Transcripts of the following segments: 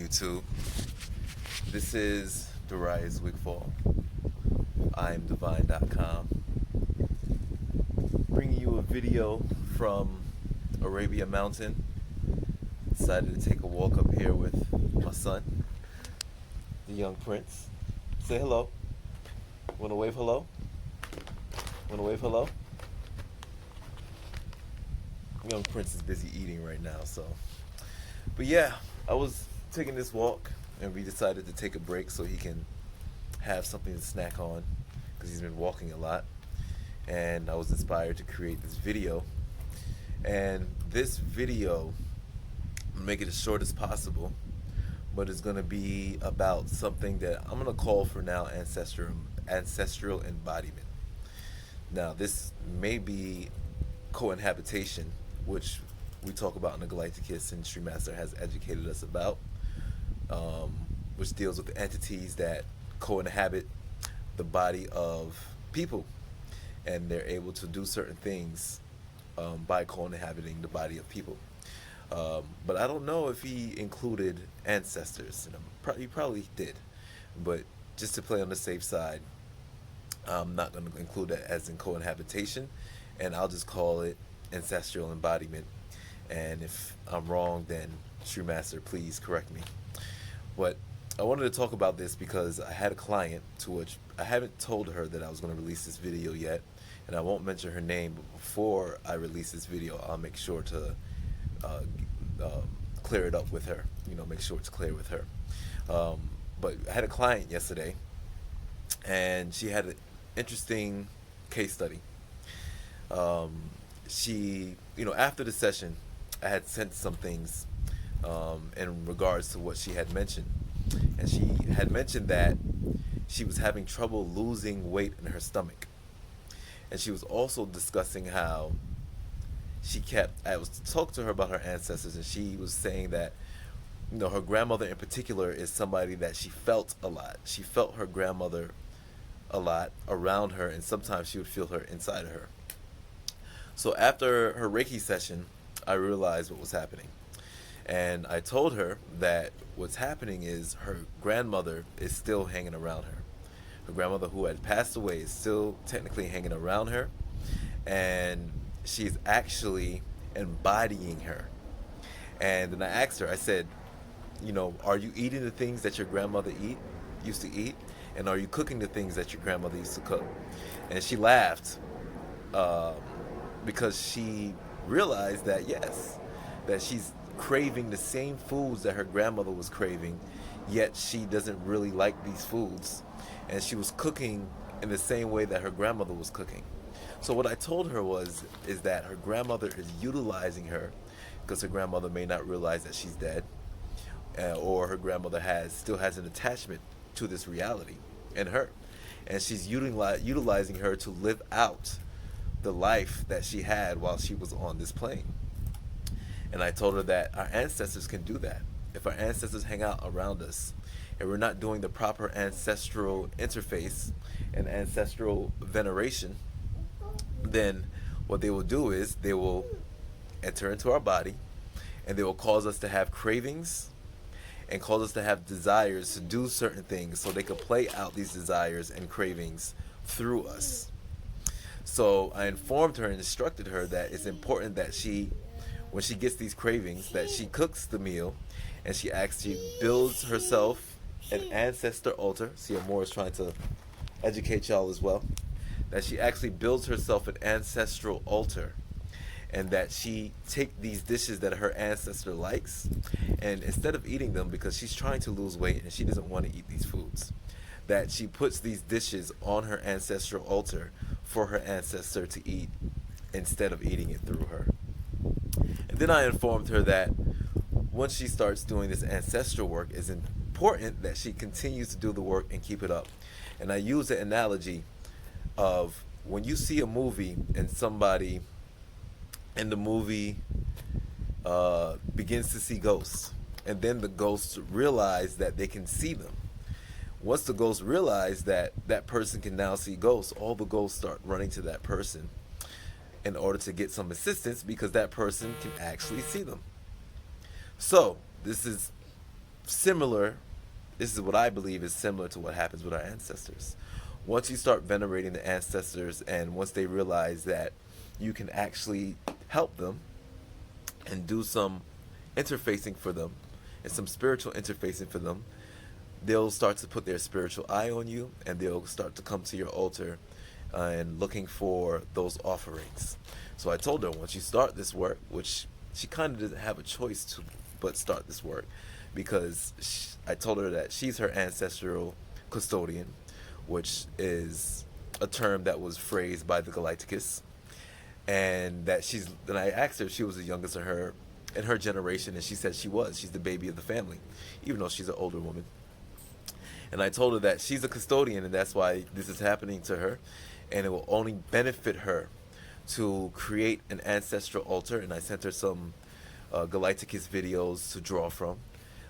YouTube. This is Darius Wigfall. I'm Divine.com. Bringing you a video from Arabia Mountain. Decided to take a walk up here with my son, the young prince. Say hello. Wanna wave hello? Wanna wave hello? Young prince is busy eating right now, so. But yeah, I was taking this walk and we decided to take a break so he can have something to snack on because he's been walking a lot. And I was inspired to create this video. And this video, make it as short as possible, but it's going to be about something that I'm going to call for now ancestral embodiment. Now, this may be co-inhabitation, which we talk about in the Galactic Kiss and Stream Master has educated us about, which deals with entities that co-inhabit the body of people, and they're able to do certain things by co-inhabiting the body of people. But I don't know if he included ancestors. He probably did, but just to play on the safe side, I'm not going to include that as in co-inhabitation, and I'll just call it ancestral embodiment. And if I'm wrong, then Stream Master, please correct me. But I wanted to talk about this because I had a client to which I haven't told her that I was going to release this video yet, and I won't mention her name, but before I release this video, I'll make sure to clear it up with her. Make sure it's clear with her. But I had a client yesterday, and she had an interesting case study. She, after the session, I had sent some things in regards to what she had mentioned. And she had mentioned that she was having trouble losing weight in her stomach. And she was also discussing how I was talking to her about her ancestors, and she was saying that, her grandmother in particular is somebody that she felt a lot. She felt her grandmother a lot around her, and sometimes she would feel her inside of her. So after her Reiki session, I realized what was happening. And I told her that what's happening is her grandmother is still hanging around her. Her grandmother, who had passed away, is still technically hanging around her. And she's actually embodying her. And then I asked her, I said, are you eating the things that your grandmother used to eat? And are you cooking the things that your grandmother used to cook? And she laughed because she realized that, yes, that she's craving the same foods that her grandmother was craving, yet she doesn't really like these foods. And she was cooking in the same way that her grandmother was cooking. So what I told her is that her grandmother is utilizing her because her grandmother may not realize that she's dead, or her grandmother still has an attachment to this reality in her, and she's utilizing her to live out the life that she had while she was on this plane. And I told her that our ancestors can do that. If our ancestors hang out around us and we're not doing the proper ancestral interface and ancestral veneration, then what they will do is they will enter into our body and they will cause us to have cravings and cause us to have desires to do certain things so they could play out these desires and cravings through us. So I informed her and instructed her that it's important that when she gets these cravings, that she cooks the meal and she actually builds herself an ancestor altar. See, Amor is trying to educate y'all as well. That she actually builds herself an ancestral altar, and that she take these dishes that her ancestor likes, and instead of eating them because she's trying to lose weight and she doesn't want to eat these foods, that she puts these dishes on her ancestral altar for her ancestor to eat instead of eating it through her. And then I informed her that once she starts doing this ancestral work, it's important that she continues to do the work and keep it up. And I use the analogy of when you see a movie and somebody in the movie begins to see ghosts, and then the ghosts realize that they can see them. Once the ghosts realize that that person can now see ghosts, all the ghosts start running to that person in order to get some assistance because that person can actually see them. So this is similar, this is what I believe is similar to what happens with our ancestors. Once you start venerating the ancestors, and once they realize that you can actually help them and do some interfacing for them and some spiritual interfacing for them, they'll start to put their spiritual eye on you, and they'll start to come to your altar and looking for those offerings. So I told her, once you start this work, which she kind of doesn't have a choice to but start this work, because I told her that she's her ancestral custodian, which is a term that was phrased by the Galacticus, and that she's. And I asked her if she was the youngest in her generation, and she said she was. She's the baby of the family, even though she's an older woman. And I told her that she's a custodian, and that's why this is happening to her, and it will only benefit her to create an ancestral altar. And I sent her some Galacticus videos to draw from,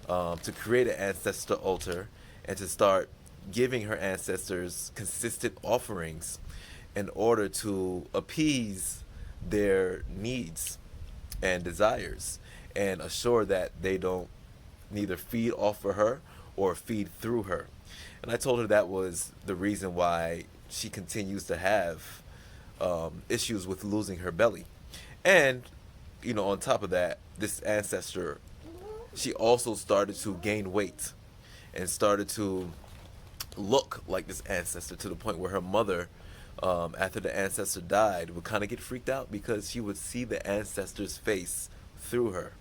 to create an ancestral altar and to start giving her ancestors consistent offerings in order to appease their needs and desires, and assure that they don't neither feed off of her or feed through her. And I told her that was the reason why she continues to have issues with losing her belly. And, on top of that, this ancestor, she also started to gain weight and started to look like this ancestor, to the point where her mother, after the ancestor died, would kind of get freaked out because she would see the ancestor's face through her.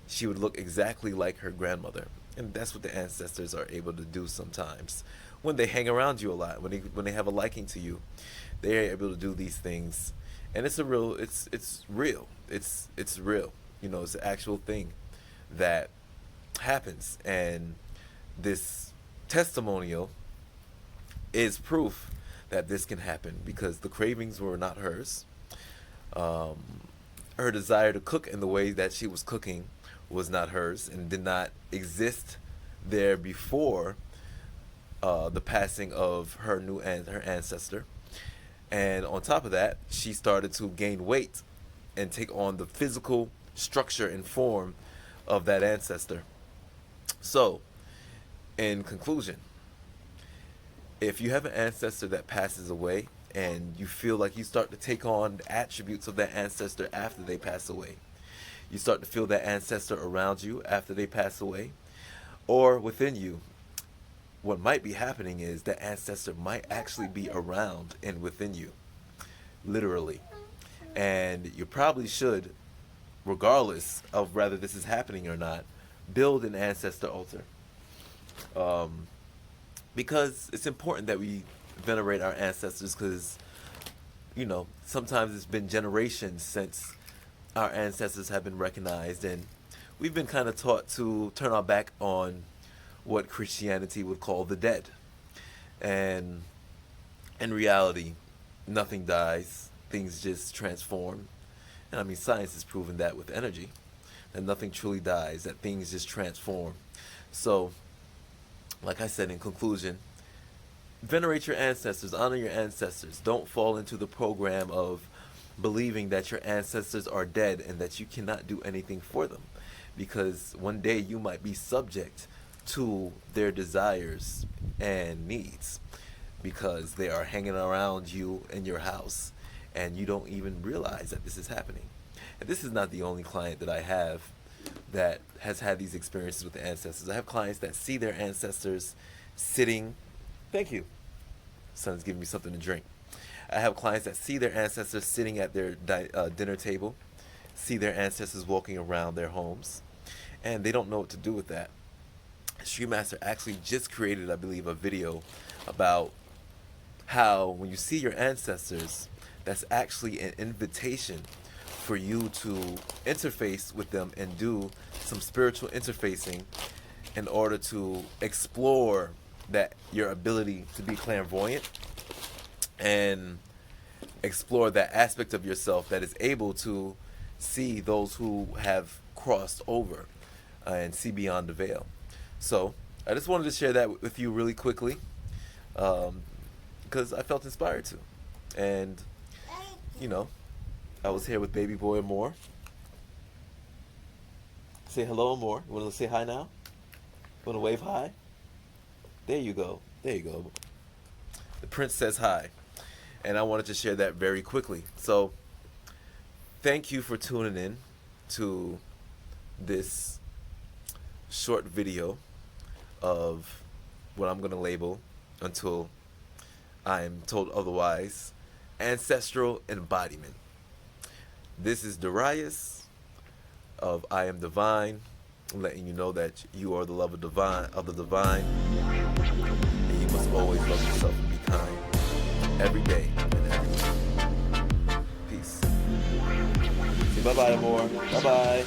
She would look exactly like her grandmother. And that's what the ancestors are able to do sometimes. When they hang around you a lot, when they have a liking to you, they are able to do these things. And it's real. It's real. It's real. It's an actual thing that happens. And this testimonial is proof that this can happen, because the cravings were not hers. Her desire to cook in the way that she was cooking was not hers, and did not exist there before the passing of her ancestor. And on top of that, she started to gain weight and take on the physical structure and form of that ancestor. So, in conclusion, if you have an ancestor that passes away and you feel like you start to take on the attributes of that ancestor after they pass away, you start to feel that ancestor around you after they pass away, or within you, what might be happening is that ancestor might actually be around and within you, literally. And you probably should, regardless of whether this is happening or not, build an ancestor altar. Because it's important that we venerate our ancestors, because, sometimes it's been generations since our ancestors have been recognized, and we've been kind of taught to turn our back on what Christianity would call the dead. And in reality, nothing dies, things just transform. And I mean, science has proven that with energy, that nothing truly dies, that things just transform. So, like I said, in conclusion, venerate your ancestors, honor your ancestors. Don't fall into the program of believing that your ancestors are dead and that you cannot do anything for them, because one day you might be subject to their desires and needs, because they are hanging around you in your house and you don't even realize that this is happening. And this is not the only client that I have that has had these experiences with the ancestors. I have clients that see their ancestors sitting. Thank you. Son's giving me something to drink. I have clients that see their ancestors sitting at their dinner table, see their ancestors walking around their homes, and they don't know what to do with that. Stream Master actually just created, I believe, a video about how when you see your ancestors, that's actually an invitation for you to interface with them and do some spiritual interfacing in order to explore that your ability to be clairvoyant and explore that aspect of yourself that is able to see those who have crossed over and see beyond the veil. So I just wanted to share that with you really quickly, because I felt inspired to. And, I was here with Baby Boy Amore. Say hello, Amore. You want to say hi now? Want to wave hi? There you go. There you go. The prince says hi. And I wanted to share that very quickly. So, thank you for tuning in to this short video of what I'm going to label, until I am told otherwise, ancestral embodiment. This is Darius of I Am Divine, letting you know that you are the love of the divine, and you must always love yourself and be kind every day and every day. Peace. Say bye-bye, amor. Bye-bye.